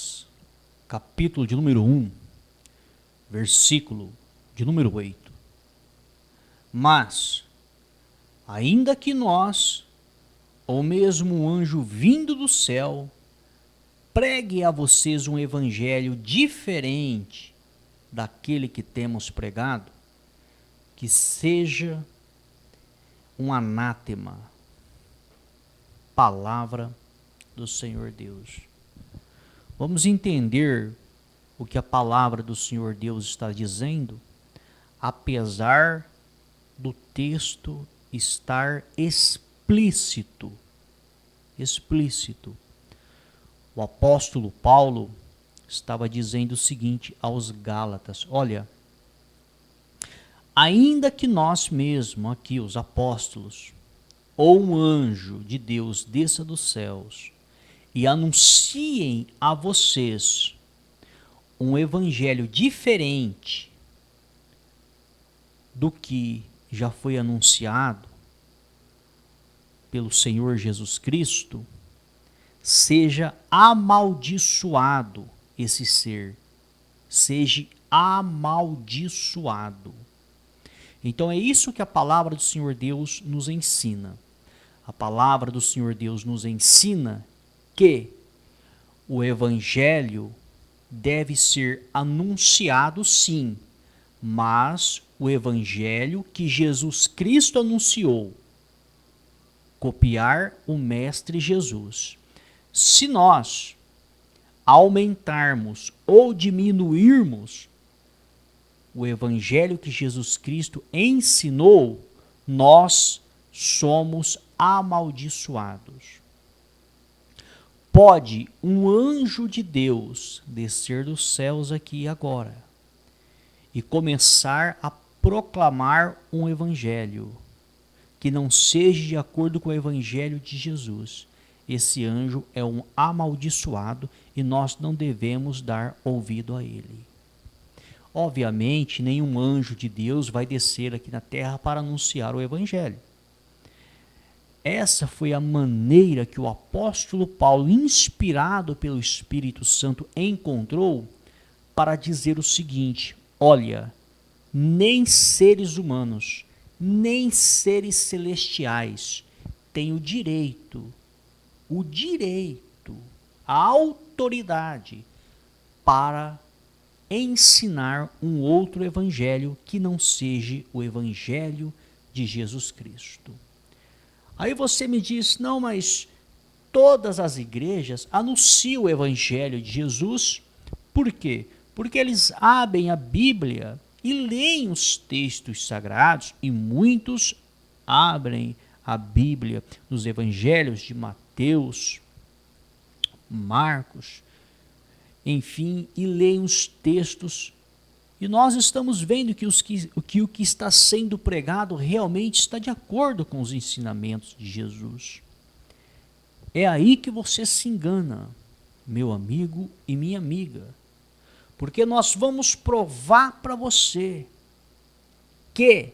Gálatas, capítulo de número 1, versículo de número 8. Mas, ainda que nós, ou mesmo um anjo vindo do céu, pregue a vocês um evangelho diferente daquele que temos pregado, que seja um anátema, palavra do Senhor Deus. Vamos entender o que a palavra do Senhor Deus está dizendo, apesar do texto estar explícito. O apóstolo Paulo estava dizendo o seguinte aos Gálatas: olha, ainda que nós mesmos, aqui os apóstolos, ou um anjo de Deus desça dos céus e anunciem a vocês um evangelho diferente do que já foi anunciado pelo Senhor Jesus Cristo, seja amaldiçoado esse ser, seja amaldiçoado. Então é isso que a palavra do Senhor Deus nos ensina. A palavra do Senhor Deus nos ensina que o evangelho deve ser anunciado, sim, mas o evangelho que Jesus Cristo anunciou, copiar o Mestre Jesus. Se nós aumentarmos ou diminuirmos o evangelho que Jesus Cristo ensinou, nós somos amaldiçoados. Pode um anjo de Deus descer dos céus aqui agora e começar a proclamar um evangelho que não seja de acordo com o evangelho de Jesus. Esse anjo é um amaldiçoado e nós não devemos dar ouvido a ele. Obviamente, nenhum anjo de Deus vai descer aqui na terra para anunciar o evangelho. Essa foi a maneira que o apóstolo Paulo, inspirado pelo Espírito Santo, encontrou para dizer o seguinte: olha, nem seres humanos, nem seres celestiais têm o direito, a autoridade para ensinar um outro evangelho que não seja o evangelho de Jesus Cristo. Aí você me diz: não, mas todas as igrejas anunciam o evangelho de Jesus. Por quê? Porque eles abrem a Bíblia e leem os textos sagrados, e muitos abrem a Bíblia nos evangelhos de Mateus, Marcos, enfim, e leem os textos. E nós estamos vendo que o que está sendo pregado realmente está de acordo com os ensinamentos de Jesus. É aí que você se engana, meu amigo e minha amiga. Porque nós vamos provar para você que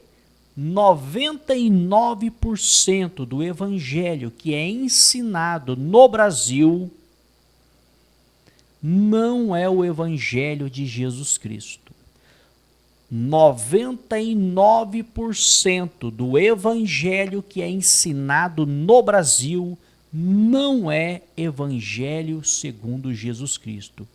99% do evangelho que é ensinado no Brasil não é o evangelho de Jesus Cristo. 99% do evangelho que é ensinado no Brasil não é evangelho segundo Jesus Cristo,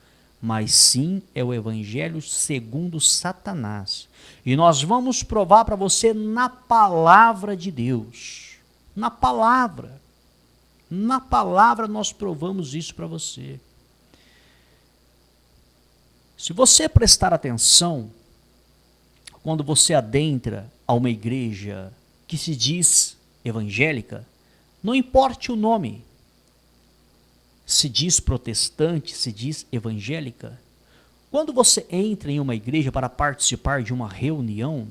mas sim é o evangelho segundo Satanás. E nós vamos provar para você na palavra de Deus. Na palavra nós provamos isso para você. Se você prestar atenção, quando você adentra a uma igreja que se diz evangélica, não importa o nome, se diz protestante, se diz evangélica, quando você entra em uma igreja para participar de uma reunião,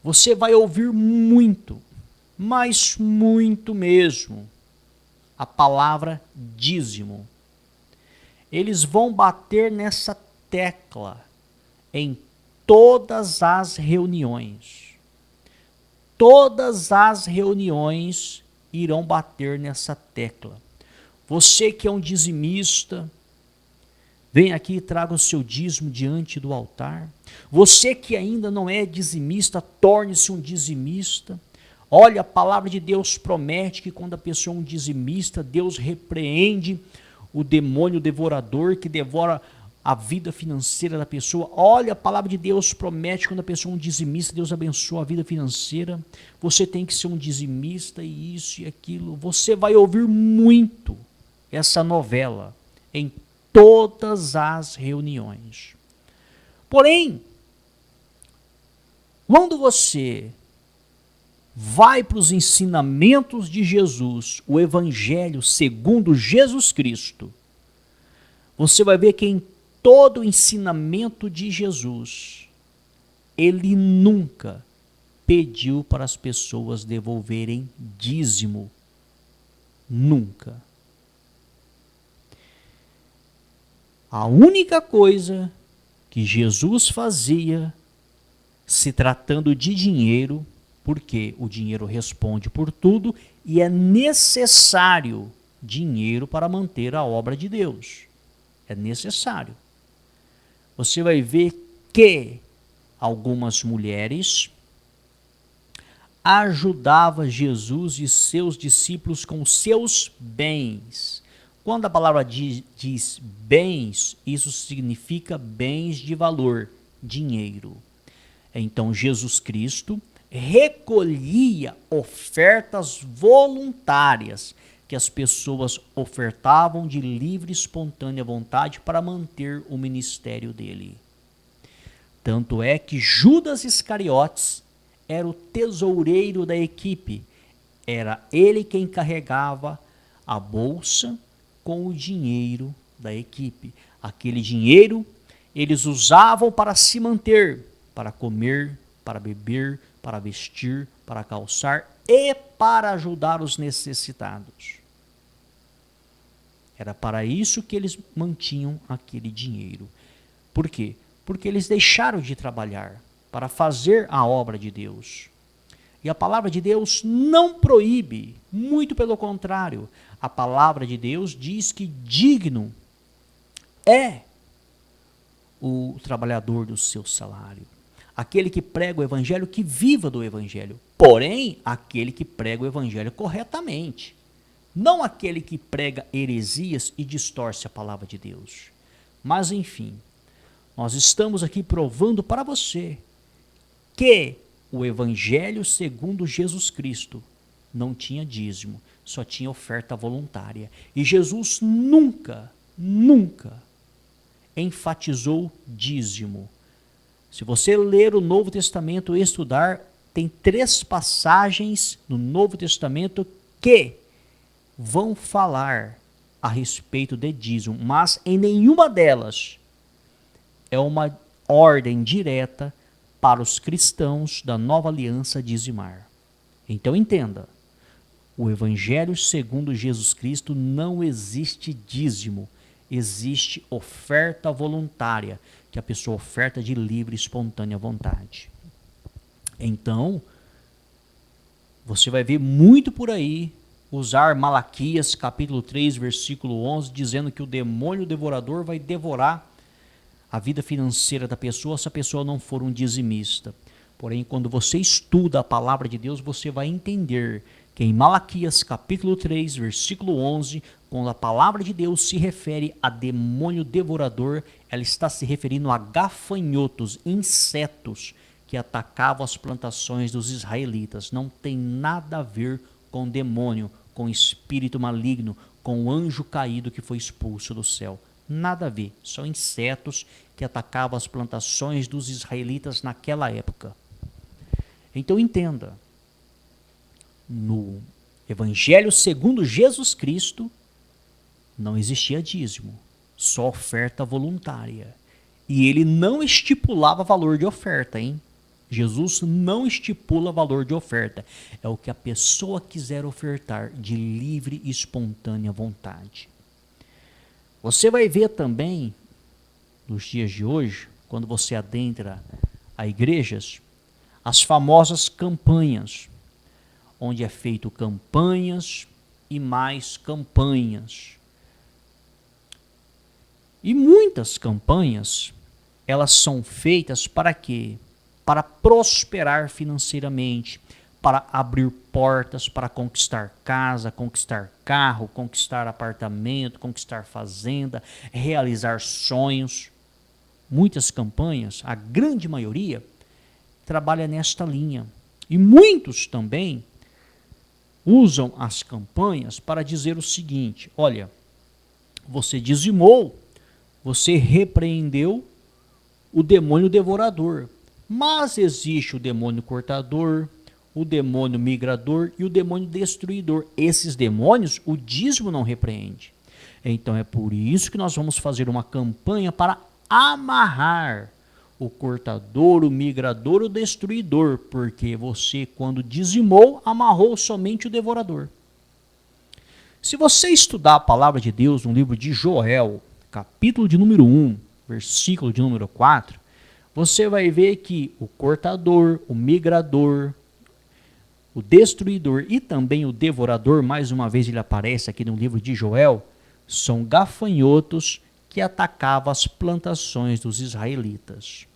você vai ouvir muito, mas muito mesmo, a palavra dízimo. Eles vão bater nessa tecla em todas as reuniões. Todas as reuniões irão bater nessa tecla. Você que é um dizimista, vem aqui e traga o seu dízimo diante do altar. Você que ainda não é dizimista, torne-se um dizimista. Olha, a palavra de Deus promete que quando a pessoa é um dizimista, Deus repreende o demônio devorador que devora a vida financeira da pessoa. Olha, a palavra de Deus promete que quando a pessoa é um dizimista, Deus abençoa a vida financeira. Você tem que ser um dizimista e isso e aquilo. Você vai ouvir muito essa novela em todas as reuniões. Porém, quando você vai para os ensinamentos de Jesus, o Evangelho segundo Jesus Cristo, você vai ver que em todo o ensinamento de Jesus, ele nunca pediu para as pessoas devolverem dízimo. Nunca. A única coisa que Jesus fazia, se tratando de dinheiro, porque o dinheiro responde por tudo e é necessário dinheiro para manter a obra de Deus. É necessário. Você vai ver que algumas mulheres ajudavam Jesus e seus discípulos com seus bens. Quando a palavra diz bens, isso significa bens de valor, dinheiro. Então Jesus Cristo recolhia ofertas voluntárias que as pessoas ofertavam de livre e espontânea vontade para manter o ministério dele. Tanto é que Judas Iscariotes era o tesoureiro da equipe. Era ele quem carregava a bolsa com o dinheiro da equipe. Aquele dinheiro eles usavam para se manter, para comer, para beber, para vestir, para calçar e para ajudar os necessitados. Era para isso que eles mantinham aquele dinheiro. Por quê? Porque eles deixaram de trabalhar para fazer a obra de Deus. E a palavra de Deus não proíbe, muito pelo contrário. A palavra de Deus diz que digno é o trabalhador do seu salário. Aquele que prega o evangelho, que viva do evangelho. Porém, aquele que prega o evangelho corretamente. Não aquele que prega heresias e distorce a palavra de Deus. Mas, enfim, nós estamos aqui provando para você que o evangelho segundo Jesus Cristo não tinha dízimo, só tinha oferta voluntária. E Jesus nunca enfatizou dízimo. Se você ler o Novo Testamento e estudar, tem 3 passagens no Novo Testamento que vão falar a respeito de dízimo, mas em nenhuma delas é uma ordem direta para os cristãos da nova aliança dizimar. Então entenda, o Evangelho segundo Jesus Cristo não existe dízimo, existe oferta voluntária, que a pessoa oferta de livre e espontânea vontade. Então, você vai ver muito por aí usar Malaquias capítulo 3, versículo 11, dizendo que o demônio devorador vai devorar a vida financeira da pessoa se a pessoa não for um dizimista. Porém, quando você estuda a palavra de Deus, você vai entender que em Malaquias capítulo 3, versículo 11, quando a palavra de Deus se refere a demônio devorador, ela está se referindo a gafanhotos, insetos que atacavam as plantações dos israelitas. Não tem nada a ver com demônio, com espírito maligno, com o anjo caído que foi expulso do céu. Nada a ver, são insetos que atacavam as plantações dos israelitas naquela época. Então entenda, no Evangelho segundo Jesus Cristo, não existia dízimo, só oferta voluntária. E ele não estipulava valor de oferta, hein? Jesus não estipula valor de oferta. É o que a pessoa quiser ofertar de livre e espontânea vontade. Você vai ver também, nos dias de hoje, quando você adentra a igrejas, as famosas campanhas, onde é feito campanhas e mais campanhas. E muitas campanhas, elas são feitas para quê? Para prosperar financeiramente, para abrir portas, para conquistar casa, conquistar carro, conquistar apartamento, conquistar fazenda, realizar sonhos. Muitas campanhas, a grande maioria, trabalha nesta linha. E muitos também usam as campanhas para dizer o seguinte: olha, você dizimou, você repreendeu o demônio devorador, mas existe o demônio cortador, o demônio migrador e o demônio destruidor. Esses demônios o dízimo não repreende. Então é por isso que nós vamos fazer uma campanha para amarrar o cortador, o migrador, o destruidor, porque você, quando dizimou, amarrou somente o devorador. Se você estudar a palavra de Deus no livro de Joel, capítulo de número 1, versículo de número 4, você vai ver que o cortador, o migrador, o destruidor e também o devorador, mais uma vez ele aparece aqui no livro de Joel, são gafanhotos que atacavam as plantações dos israelitas.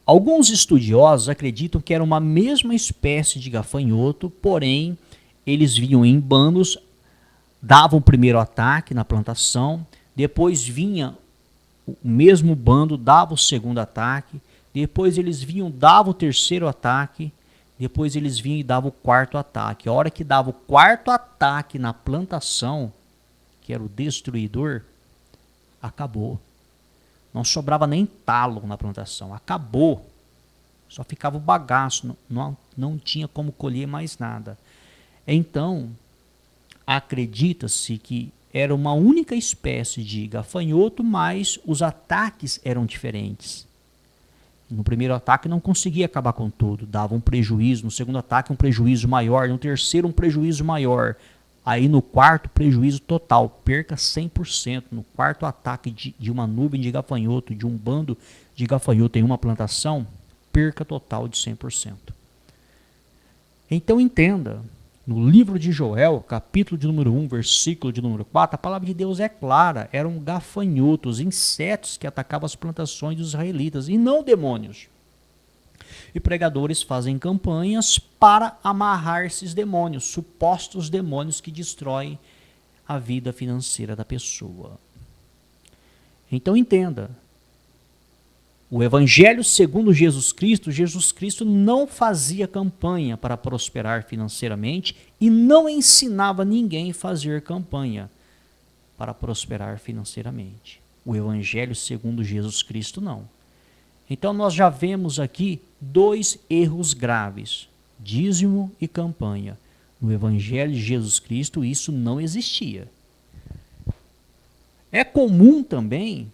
Alguns estudiosos acreditam que era uma mesma espécie de gafanhoto, porém eles vinham em bandos, davam o primeiro ataque na plantação, depois vinha o mesmo bando, dava o segundo ataque, depois eles vinham, dava o terceiro ataque, depois eles vinham e davam o quarto ataque. A hora que dava o quarto ataque na plantação, que era o destruidor, acabou. Não sobrava nem talo na plantação, acabou. Só ficava o bagaço, não tinha como colher mais nada. Então, acredita-se que era uma única espécie de gafanhoto, mas os ataques eram diferentes. No primeiro ataque não conseguia acabar com tudo, dava um prejuízo. No segundo ataque um prejuízo maior, no terceiro um prejuízo maior. Aí no quarto, prejuízo total, perca 100%. No quarto ataque de uma nuvem de gafanhoto, de um bando de gafanhoto em uma plantação, perca total de 100%. Então entenda, no livro de Joel, capítulo de número 1, versículo de número 4, a palavra de Deus é clara, eram gafanhotos, insetos que atacavam as plantações dos israelitas, e não demônios. E pregadores fazem campanhas para amarrar esses demônios, supostos demônios que destroem a vida financeira da pessoa. Então entenda, o Evangelho segundo Jesus Cristo não fazia campanha para prosperar financeiramente e não ensinava ninguém a fazer campanha para prosperar financeiramente. O Evangelho segundo Jesus Cristo não. Então nós já vemos aqui dois erros graves, dízimo e campanha. No Evangelho de Jesus Cristo isso não existia. É comum também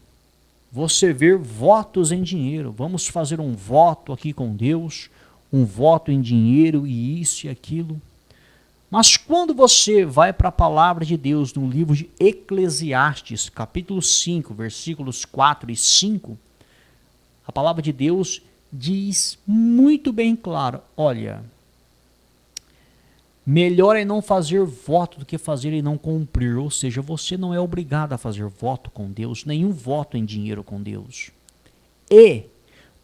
você ver votos em dinheiro. Vamos fazer um voto aqui com Deus, um voto em dinheiro e isso e aquilo. Mas quando você vai para a palavra de Deus no livro de Eclesiastes, capítulo 5, versículos 4 e 5, a palavra de Deus diz muito bem claro, olha, melhor é não fazer voto do que fazer e não cumprir. Ou seja, você não é obrigado a fazer voto com Deus, nenhum voto em dinheiro com Deus. E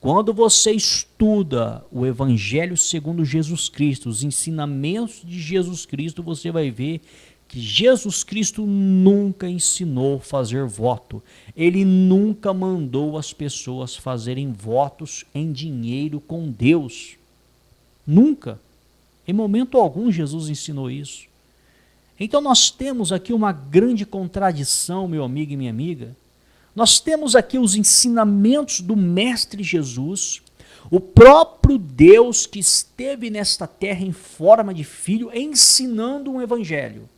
quando você estuda o Evangelho segundo Jesus Cristo, os ensinamentos de Jesus Cristo, você vai ver que Jesus Cristo nunca ensinou a fazer voto. Ele nunca mandou as pessoas fazerem votos em dinheiro com Deus. Nunca. Em momento algum Jesus ensinou isso. Então nós temos aqui uma grande contradição, meu amigo e minha amiga. Nós temos aqui os ensinamentos do Mestre Jesus, o próprio Deus que esteve nesta terra em forma de filho, ensinando um evangelho.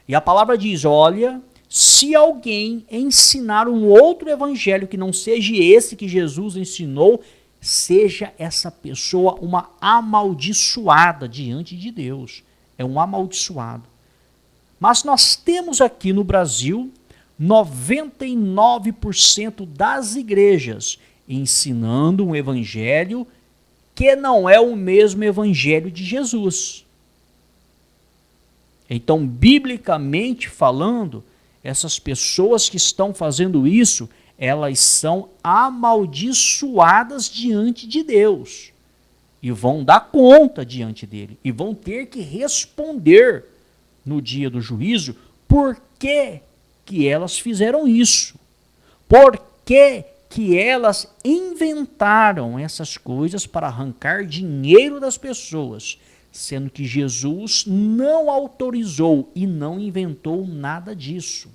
E a palavra diz, olha, se alguém ensinar um outro evangelho que não seja esse que Jesus ensinou, seja essa pessoa uma amaldiçoada diante de Deus. É um amaldiçoado. Mas nós temos aqui no Brasil 99% das igrejas ensinando um evangelho que não é o mesmo evangelho de Jesus. Então, biblicamente falando, essas pessoas que estão fazendo isso, elas são amaldiçoadas diante de Deus. E vão dar conta diante dele. E vão ter que responder no dia do juízo por que elas fizeram isso. Por que elas inventaram essas coisas para arrancar dinheiro das pessoas, sendo que Jesus não autorizou e não inventou nada disso.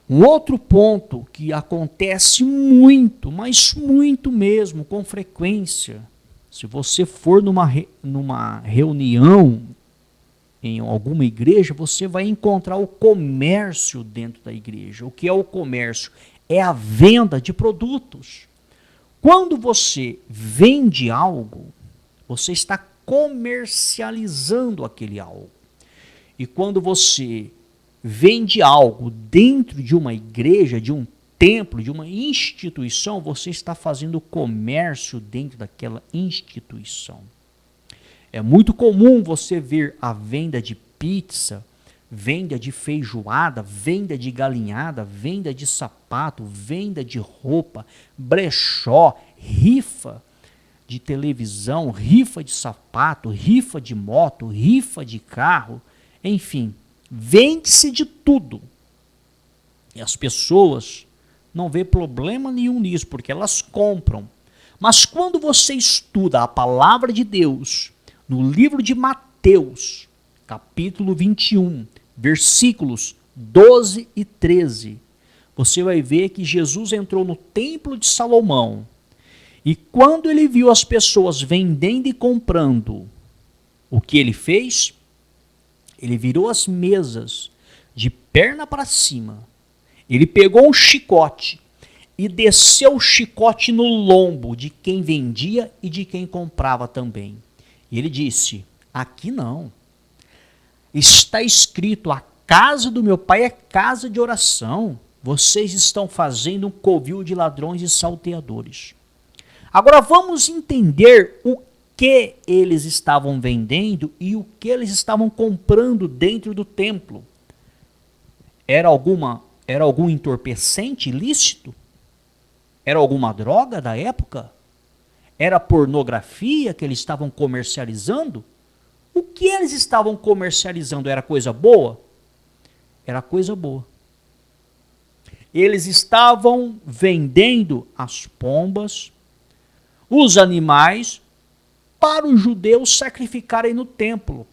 Um outro ponto que acontece muito, mas muito mesmo, com frequência, se você for numa reunião em alguma igreja, você vai encontrar o comércio dentro da igreja. O que é o comércio? É a venda de produtos. Quando você vende algo, você está comercializando aquele algo. E quando você vende algo dentro de uma igreja, de um templo, de uma instituição, você está fazendo comércio dentro daquela instituição. É muito comum você ver a venda de pizza, venda de feijoada, venda de galinhada, venda de sapato, venda de roupa, brechó, rifa de televisão, rifa de sapato, rifa de moto, rifa de carro, enfim, vende-se de tudo. E as pessoas não vê problema nenhum nisso, porque elas compram. Mas quando você estuda a palavra de Deus, no livro de Mateus, capítulo 21, versículos 12 e 13, você vai ver que Jesus entrou no templo de Salomão e quando ele viu as pessoas vendendo e comprando, o que ele fez? Ele virou as mesas de perna para cima, ele pegou um chicote e desceu o chicote no lombo de quem vendia e de quem comprava também. E ele disse, aqui não. Está escrito, a casa do meu pai é casa de oração. Vocês estão fazendo um covil de ladrões e salteadores. Agora vamos entender o que eles estavam vendendo e o que eles estavam comprando dentro do templo. Era algum entorpecente ilícito? Era alguma droga da época? Era pornografia que eles estavam comercializando? O que eles estavam comercializando era coisa boa? Era coisa boa. Eles estavam vendendo as pombas, os animais, para os judeus sacrificarem no templo.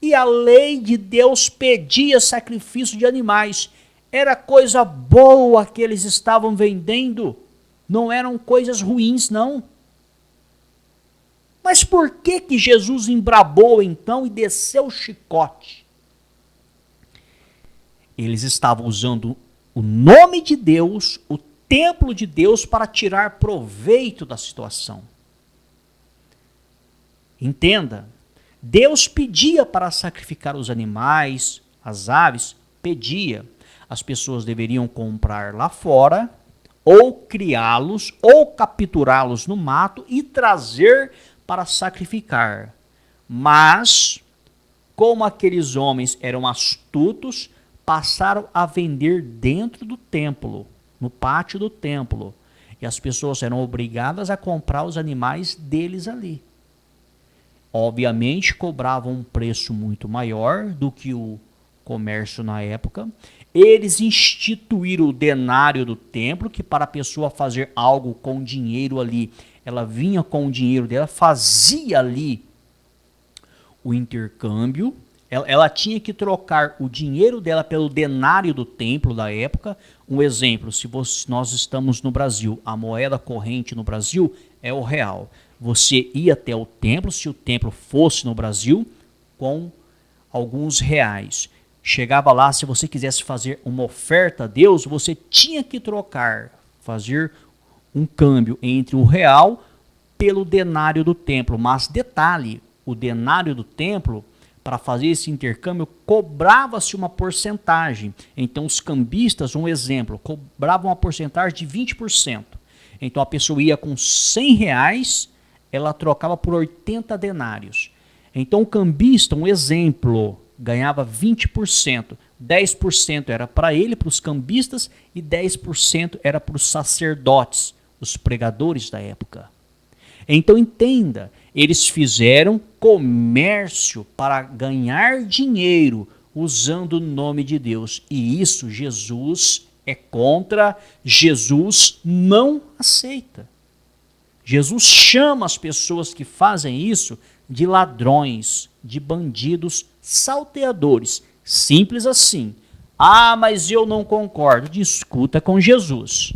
E a lei de Deus pedia sacrifício de animais. Era coisa boa que eles estavam vendendo. Não eram coisas ruins, não. Mas por que Jesus embrabou então e desceu o chicote? Eles estavam usando o nome de Deus, o templo de Deus, para tirar proveito da situação. Entenda, Deus pedia para sacrificar os animais, as aves, pedia. As pessoas deveriam comprar lá fora, ou criá-los, ou capturá-los no mato e trazer para sacrificar. Mas, como aqueles homens eram astutos, passaram a vender dentro do templo, no pátio do templo. E as pessoas eram obrigadas a comprar os animais deles ali. Obviamente, cobravam um preço muito maior do que o comércio na época. Eles instituíram o denário do templo, que para a pessoa fazer algo com dinheiro ali, ela vinha com o dinheiro dela, fazia ali o intercâmbio. Ela tinha que trocar o dinheiro dela pelo denário do templo da época. Um exemplo, se nós estamos no Brasil, a moeda corrente no Brasil é o real. Você ia até o templo, se o templo fosse no Brasil, com alguns reais. Chegava lá, se você quisesse fazer uma oferta a Deus, você tinha que trocar, fazer um câmbio entre o real pelo denário do templo. Mas detalhe, o denário do templo, para fazer esse intercâmbio, cobrava-se uma porcentagem. Então os cambistas, um exemplo, cobravam uma porcentagem de 20%. Então a pessoa ia com 100 reais, ela trocava por 80 denários. Então o cambista, um exemplo, ganhava 20%. 10% era para ele, para os cambistas, e 10% era para os sacerdotes, os pregadores da época. Então entenda, eles fizeram comércio para ganhar dinheiro usando o nome de Deus. E isso Jesus é contra, Jesus não aceita. Jesus chama as pessoas que fazem isso de ladrões, de bandidos, salteadores. Simples assim. Ah, mas eu não concordo. Discuta com Jesus.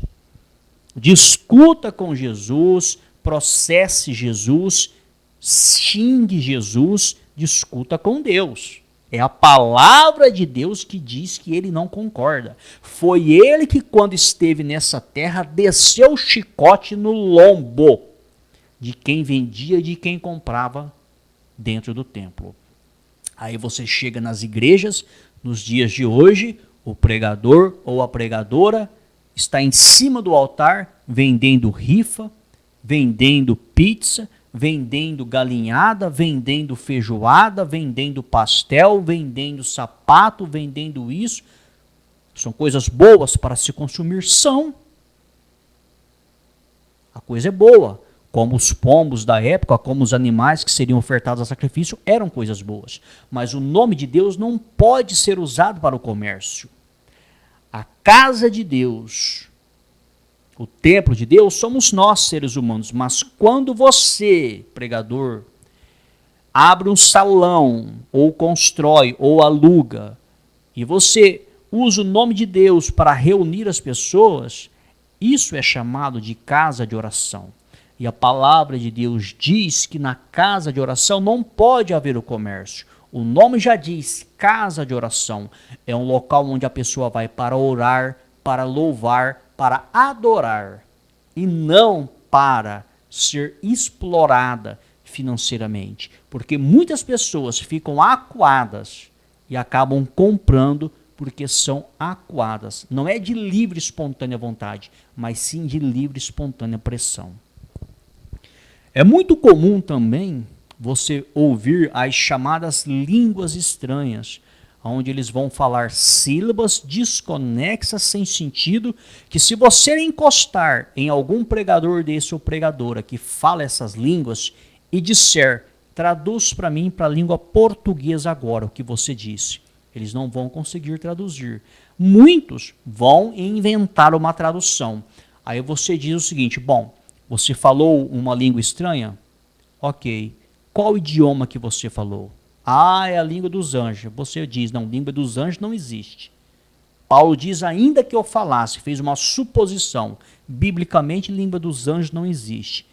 Discuta com Jesus, processe Jesus, xingue Jesus, discuta com Deus. É a palavra de Deus que diz que ele não concorda. Foi ele que, quando esteve nessa terra, desceu o chicote no lombo de quem vendia e de quem comprava dentro do templo. Aí você chega nas igrejas, nos dias de hoje, o pregador ou a pregadora está em cima do altar vendendo rifa, vendendo pizza, vendendo galinhada, vendendo feijoada, vendendo pastel, vendendo sapato, vendendo isso. São coisas boas para se consumir? São. A coisa é boa. Como os pombos da época, como os animais que seriam ofertados a sacrifício, eram coisas boas. Mas o nome de Deus não pode ser usado para o comércio. A casa de Deus, o templo de Deus, somos nós, seres humanos. Mas quando você, pregador, abre um salão, ou constrói, ou aluga, e você usa o nome de Deus para reunir as pessoas, isso é chamado de casa de oração. E a palavra de Deus diz que na casa de oração não pode haver o comércio. O nome já diz casa de oração. É um local onde a pessoa vai para orar, para louvar, para adorar. E não para ser explorada financeiramente. Porque muitas pessoas ficam acuadas e acabam comprando porque são acuadas. Não é de livre e espontânea vontade, mas sim de livre e espontânea pressão. É muito comum também você ouvir as chamadas línguas estranhas, onde eles vão falar sílabas desconexas, sem sentido, que se você encostar em algum pregador desse ou pregadora que fala essas línguas e disser, traduz para mim para a língua portuguesa agora o que você disse, eles não vão conseguir traduzir. Muitos vão inventar uma tradução. Aí você diz o seguinte, bom, você falou uma língua estranha? Ok. Qual idioma que você falou? Ah, é a língua dos anjos. Você diz, não, língua dos anjos não existe. Paulo diz, ainda que eu falasse, fez uma suposição. Biblicamente, língua dos anjos não existe.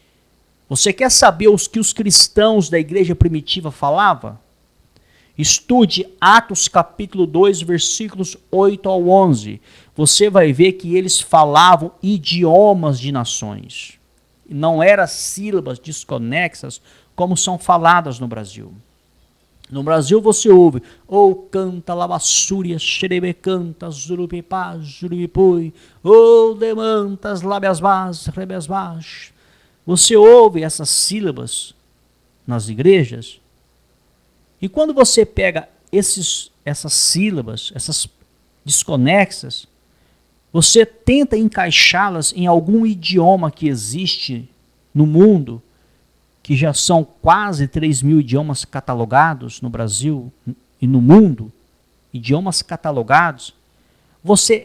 Você quer saber os que os cristãos da igreja primitiva falavam? Estude Atos capítulo 2, versículos 8 ao 11. Você vai ver que eles falavam idiomas de nações. Não eram sílabas desconexas como são faladas no Brasil. No Brasil você ouve, ou canta lavassúria, xerebe canta, zurupipá, zurupipui, ou demantas, lábias más, rebes baixo. Você ouve essas sílabas nas igrejas, e quando você pega essas sílabas, essas desconexas, você tenta encaixá-las em algum idioma que existe no mundo, que já são quase 3.000 idiomas catalogados no Brasil e no mundo, idiomas catalogados,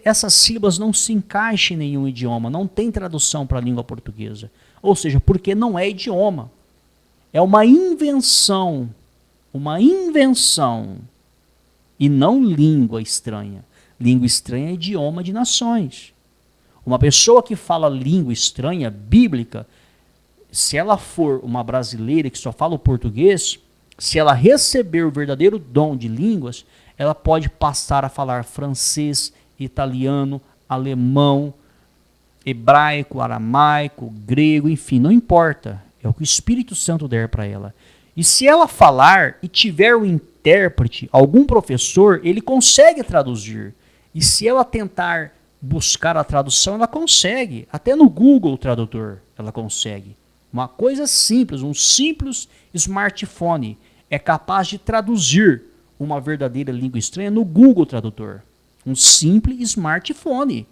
essas sílabas não se encaixam em nenhum idioma, não tem tradução para a língua portuguesa. Ou seja, porque não é idioma. É uma invenção e não língua estranha. Língua estranha é idioma de nações. Uma pessoa que fala língua estranha, bíblica, se ela for uma brasileira que só fala o português, se ela receber o verdadeiro dom de línguas, ela pode passar a falar francês, italiano, alemão, hebraico, aramaico, grego, enfim, não importa. É o que o Espírito Santo der para ela. E se ela falar e tiver um intérprete, algum professor, ele consegue traduzir. E se ela tentar buscar a tradução, ela consegue. Até no Google Tradutor ela consegue. Uma coisa simples, um simples smartphone. é capaz de traduzir uma verdadeira língua estranha no Google Tradutor. Um simples smartphone.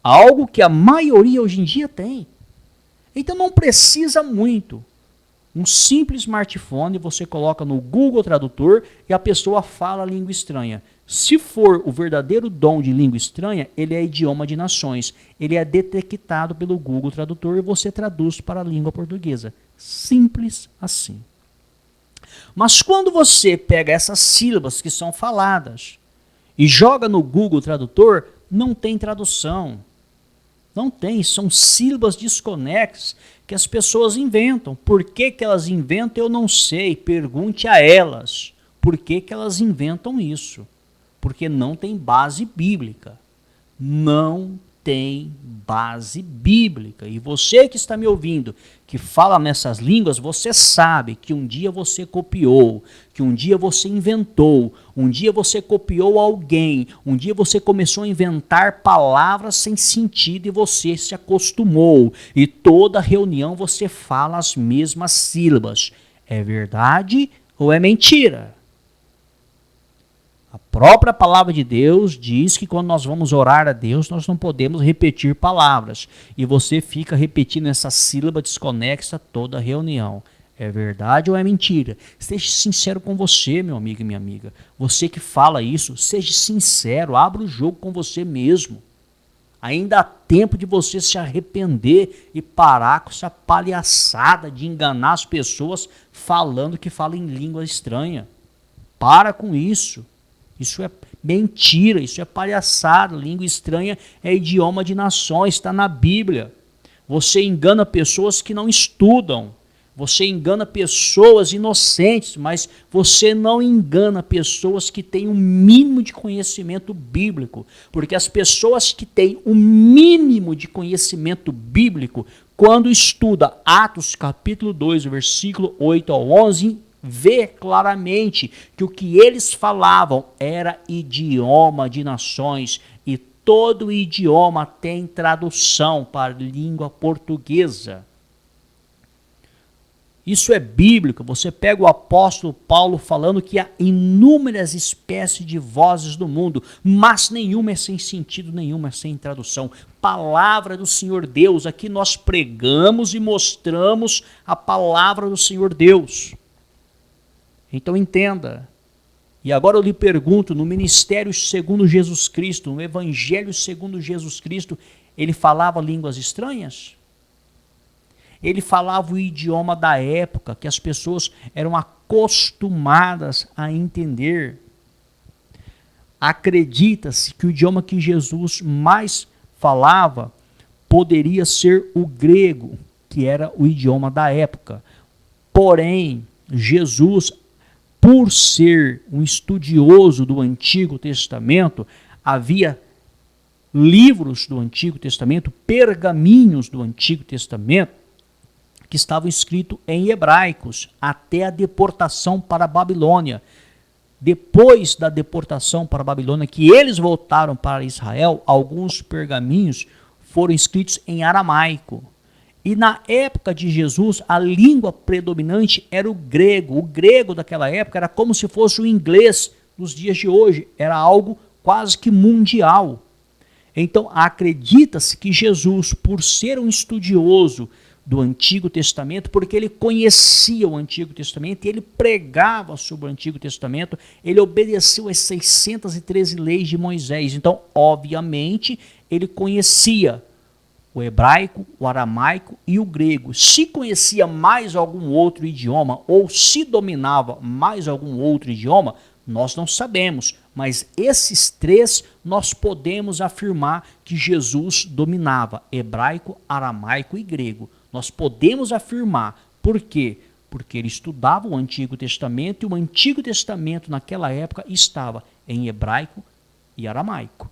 Algo que a maioria hoje em dia tem. Então não precisa muito. Um simples smartphone você coloca no Google Tradutor e a pessoa fala a língua estranha. Se for o verdadeiro dom de língua estranha, ele é idioma de nações. Ele é detectado pelo Google Tradutor e você traduz para a língua portuguesa. Simples assim. Mas quando você pega essas sílabas que são faladas e joga no Google Tradutor, não tem tradução. Não tem, são sílabas desconexas que as pessoas inventam. Por que elas inventam, eu não sei. Pergunte a elas. Por que elas inventam isso? Porque não tem base bíblica. Não tem base bíblica. E você que está me ouvindo, que fala nessas línguas, você sabe que um dia você copiou, que um dia você inventou, um dia você copiou alguém, um dia você começou a inventar palavras sem sentido e você se acostumou. E toda reunião você fala as mesmas sílabas. É verdade ou é mentira? A própria palavra de Deus diz que quando nós vamos orar a Deus, nós não podemos repetir palavras. E você fica repetindo essa sílaba desconexa toda a reunião. É verdade ou é mentira? Seja sincero com você, meu amigo e minha amiga. Você que fala isso, seja sincero, abra o jogo com você mesmo. Ainda há tempo de você se arrepender e parar com essa palhaçada de enganar as pessoas falando que fala em língua estranha. Para com isso. Isso é mentira, isso é palhaçada. Língua estranha é idioma de nações, está na Bíblia. Você engana pessoas que não estudam. Você engana pessoas inocentes, mas você não engana pessoas que têm um mínimo de conhecimento bíblico. Porque as pessoas que têm um mínimo de conhecimento bíblico, quando estuda Atos capítulo 2, versículo 8 ao 11, vê claramente que o que eles falavam era idioma de nações e todo idioma tem tradução para a língua portuguesa. Isso é bíblico. Você pega o apóstolo Paulo falando que há inúmeras espécies de vozes no mundo, mas nenhuma é sem sentido, nenhuma é sem tradução. Palavra do Senhor Deus. Aqui nós pregamos e mostramos a palavra do Senhor Deus. Então entenda, e agora eu lhe pergunto, no ministério segundo Jesus Cristo, no evangelho segundo Jesus Cristo, ele falava línguas estranhas? Ele falava o idioma da época, que as pessoas eram acostumadas a entender. Acredita-se que o idioma que Jesus mais falava poderia ser o grego, que era o idioma da época. Porém, Jesus, por ser um estudioso do Antigo Testamento, havia livros do Antigo Testamento, pergaminhos do Antigo Testamento, que estavam escritos em hebraicos, até a deportação para a Babilônia. Depois da deportação para a Babilônia, que eles voltaram para Israel, alguns pergaminhos foram escritos em aramaico. E na época de Jesus, a língua predominante era o grego. O grego daquela época era como se fosse o inglês dos dias de hoje. Era algo quase que mundial. Então, acredita-se que Jesus, por ser um estudioso do Antigo Testamento, porque ele conhecia o Antigo Testamento e ele pregava sobre o Antigo Testamento, ele obedeceu às 613 leis de Moisés. Então, obviamente, ele conhecia o hebraico, o aramaico e o grego. Se conhecia mais algum outro idioma ou se dominava mais algum outro idioma, nós não sabemos, mas esses três nós podemos afirmar que Jesus dominava: hebraico, aramaico e grego. Nós podemos afirmar. Por quê? Porque ele estudava o Antigo Testamento e o Antigo Testamento naquela época estava em hebraico e aramaico.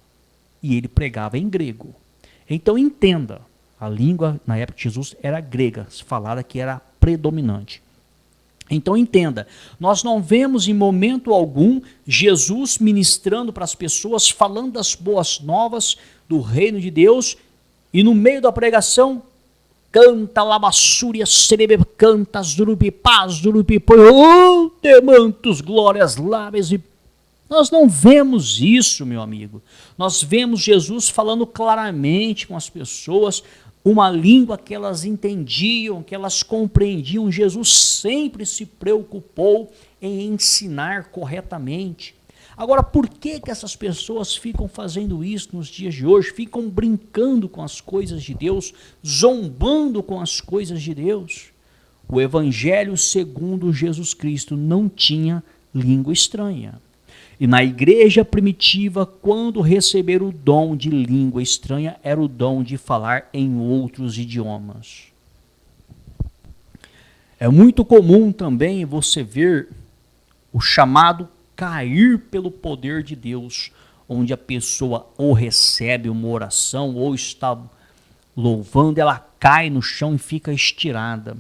E ele pregava em grego. Então entenda, a língua na época de Jesus era grega, falada que era predominante. Então entenda, nós não vemos em momento algum Jesus ministrando para as pessoas, falando das boas novas do reino de Deus, e no meio da pregação canta labassúria, serebe, canta, zurupipá, zurupipô, oh, demantos, glórias, lábios e... Nós não vemos isso, meu amigo. Nós vemos Jesus falando claramente com as pessoas, uma língua que elas entendiam, que elas compreendiam. Jesus sempre se preocupou em ensinar corretamente. Agora, por que essas pessoas ficam fazendo isso nos dias de hoje? Ficam brincando com as coisas de Deus, zombando com as coisas de Deus? O Evangelho segundo Jesus Cristo não tinha língua estranha. E na igreja primitiva, quando receber o dom de língua estranha, era o dom de falar em outros idiomas. É muito comum também você ver o chamado cair pelo poder de Deus, onde a pessoa ou recebe uma oração ou está louvando, ela cai no chão e fica estirada.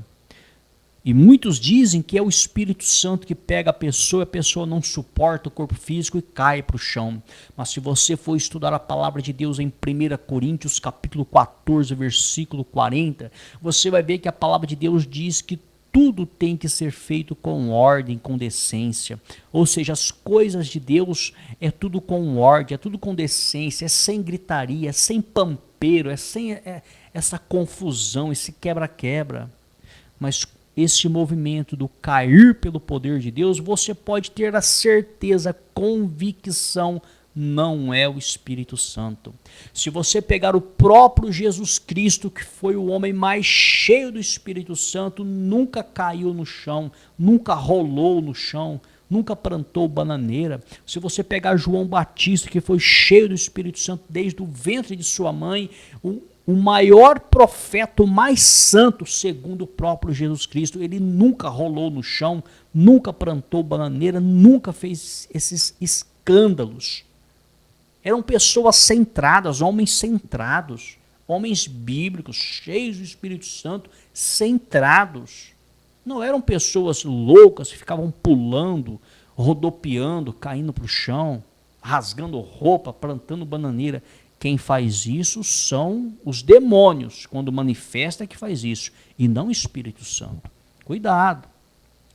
E muitos dizem que é o Espírito Santo que pega a pessoa não suporta o corpo físico e cai para o chão. Mas se você for estudar a palavra de Deus em 1 Coríntios capítulo 14, versículo 40, você vai ver que a palavra de Deus diz que tudo tem que ser feito com ordem, com decência. Ou seja, as coisas de Deus é tudo com ordem, é tudo com decência, é sem gritaria, é sem pampeiro, é sem essa confusão, esse quebra-quebra. Mas esse movimento do cair pelo poder de Deus, você pode ter a certeza, convicção, não é o Espírito Santo. Se você pegar o próprio Jesus Cristo, que foi o homem mais cheio do Espírito Santo, nunca caiu no chão, nunca rolou no chão, nunca plantou bananeira. Se você pegar João Batista, que foi cheio do Espírito Santo desde o ventre de sua mãe, o maior profeta, o mais santo, segundo o próprio Jesus Cristo, ele nunca rolou no chão, nunca plantou bananeira, nunca fez esses escândalos. Eram pessoas centradas, homens centrados, homens bíblicos, cheios do Espírito Santo, centrados. Não eram pessoas loucas que ficavam pulando, rodopiando, caindo para o chão, rasgando roupa, plantando bananeira. Quem faz isso são os demônios, quando manifesta que faz isso, e não o Espírito Santo. Cuidado.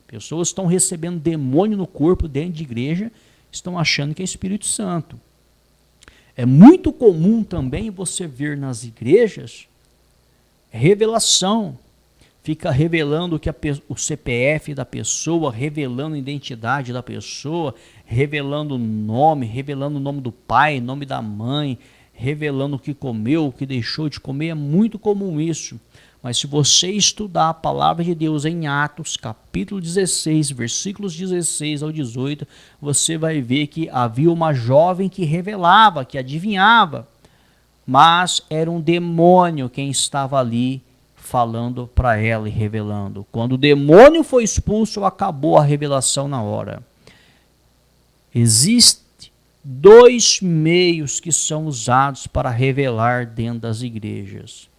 Pessoas estão recebendo demônio no corpo dentro de igreja, estão achando que é Espírito Santo. É muito comum também você ver nas igrejas revelação. Fica revelando que o CPF da pessoa, revelando a identidade da pessoa, revelando o nome do pai, nome da mãe, revelando o que comeu, o que deixou de comer. É muito comum isso. Mas se você estudar a palavra de Deus em Atos, capítulo 16, versículos 16 ao 18, você vai ver que havia uma jovem que revelava, que adivinhava, mas era um demônio quem estava ali falando para ela e revelando. Quando o demônio foi expulso, acabou a revelação na hora. Existem dois meios que são usados para revelar dentro das igrejas.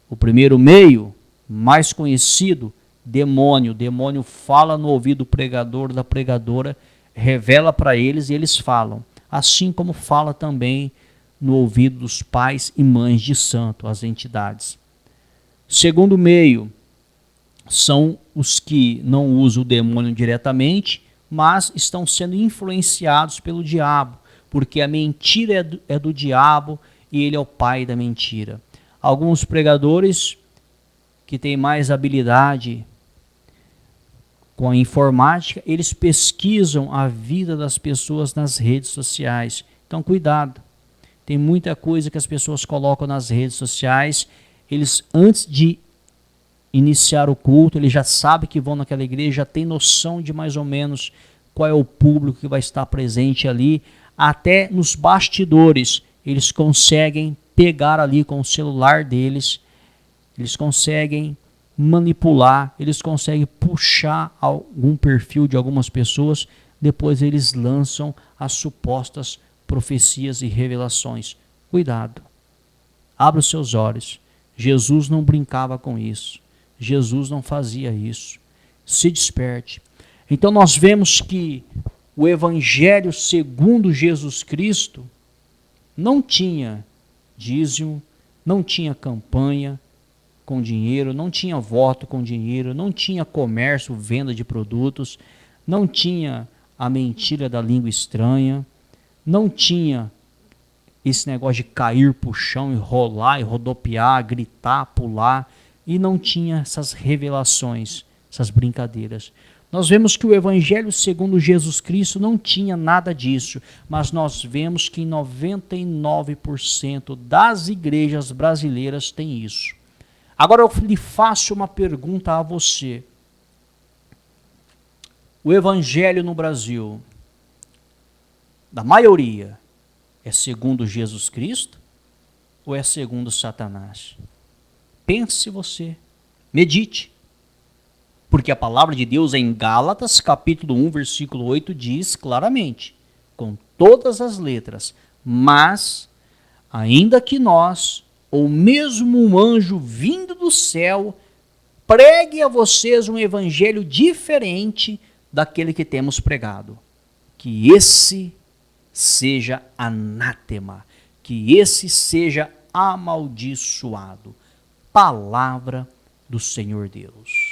O primeiro meio, mais conhecido, demônio. O demônio fala no ouvido do pregador, da pregadora, revela para eles e eles falam. Assim como fala também no ouvido dos pais e mães de santo, as entidades. Segundo meio, são os que não usam o demônio diretamente, mas estão sendo influenciados pelo diabo, porque a mentira é do diabo e ele é o pai da mentira. Alguns pregadores que têm mais habilidade com a informática, eles pesquisam a vida das pessoas nas redes sociais. Então, cuidado. Tem muita coisa que as pessoas colocam nas redes sociais. Eles, antes de iniciar o culto, eles já sabem que vão naquela igreja, já tem noção de mais ou menos qual é o público que vai estar presente ali. Até nos bastidores, eles conseguem pegar ali com o celular deles, eles conseguem manipular, eles conseguem puxar algum perfil de algumas pessoas, depois eles lançam as supostas profecias e revelações. Cuidado, abra os seus olhos. Jesus não brincava com isso, Jesus não fazia isso. Se desperte. Então nós vemos que o Evangelho segundo Jesus Cristo não tinha dízimo, não tinha campanha, com dinheiro, não tinha voto com dinheiro, não tinha comércio, venda de produtos, não tinha a mentira da língua estranha, não tinha esse negócio de cair pro chão e rolar e rodopiar, gritar, pular, e não tinha essas revelações, essas brincadeiras. Nós vemos que o Evangelho segundo Jesus Cristo não tinha nada disso, mas nós vemos que 99% das igrejas brasileiras tem isso. Agora eu lhe faço uma pergunta a você. O Evangelho no Brasil, da maioria, é segundo Jesus Cristo ou é segundo Satanás? Pense você, medite. Porque a palavra de Deus em Gálatas, capítulo 1, versículo 8, diz claramente, com todas as letras, mas, ainda que nós, ou mesmo um anjo vindo do céu, pregue a vocês um evangelho diferente daquele que temos pregado, que esse seja anátema, que esse seja amaldiçoado. Palavra do Senhor Deus.